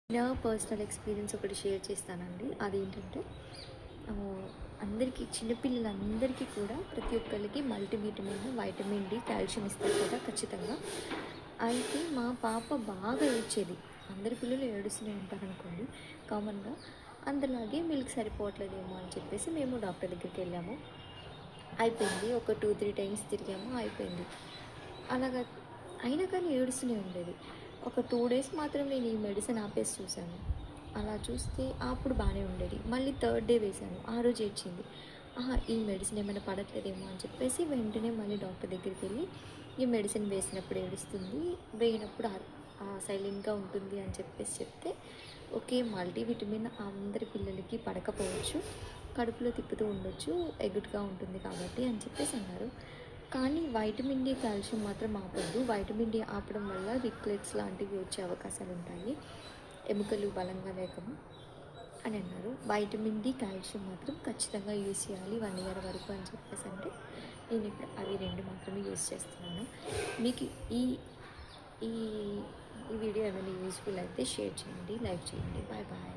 నా personal experience ఒకటి share చేస్తానండి. అదేంటంటే అందరికీ చిన్నపిల్లలందరికీ కూడా ప్రతి ఒక్కరికి మల్టీవిటమిన్, వైటమిన్ డి, కాల్షియం ఇస్తారు కదా ఖచ్చితంగా. అయితే మా పాప బాగా ఏడ్చేది. అందరి పిల్లలు ఏడుస్తూనే ఉంటారనుకోండి కామన్‌గా. అందులాగే మిల్క్ సరిపోవట్లేదేమో అని చెప్పేసి మేము డాక్టర్ దగ్గరికి వెళ్ళాము. అయిపోయింది. ఒక 2, 3 టైమ్స్ తిరిగాము అయిపోయింది. అలాగా అయినా కానీ ఏడుస్తూనే ఉండేది. ఒక 2 డేస్ మాత్రం నేను ఈ మెడిసిన్ ఆపేసి చూశాను. అలా చూస్తే అప్పుడు బాగానే ఉండేది. మళ్ళీ థర్డ్ డే వేశాను. ఆ రోజు ఏడ్చింది. ఆహా! ఈ మెడిసిన్ ఏమైనా పడట్లేదేమో అని చెప్పేసి వెంటనే మళ్ళీ డాక్టర్ దగ్గరికి వెళ్ళి ఈ మెడిసిన్ వేసినప్పుడు ఏడుస్తుంది, వేయనప్పుడు సైలెంట్‌గా ఉంటుంది అని చెప్పేసి చెప్తే, ఓకే, మల్టీవిటమిన్ అందరి పిల్లలకి పడకపోవచ్చు. కడుపులో తిప్పుతూ ఉండొచ్చు. ఎగుటుగా ఉంటుంది కాబట్టి అని చెప్పేసి అన్నారు. కానీ వైటమిన్ డి, కాల్షియం మాత్రం ఆపొద్దు. వైటమిన్ డి ఆపడం వల్ల రిక్లెట్స్ లాంటివి వచ్చే అవకాశాలు ఉంటాయి. ఎముకలు బలంగా లేకము అని అన్నారు. వైటమిన్ డి, కాల్షియం మాత్రం ఖచ్చితంగా యూజ్ చేయాలి 1 ఇయర్ వరకు అని చెప్పేసి అంటే నేను ఇప్పుడు అవి 2 మాత్రమే యూజ్ చేస్తున్నాను. మీకు ఈ ఈ ఈ వీడియో ఏమైనా యూజ్ఫుల్ అయితే షేర్ చేయండి, లైక్ చేయండి. Bye bye.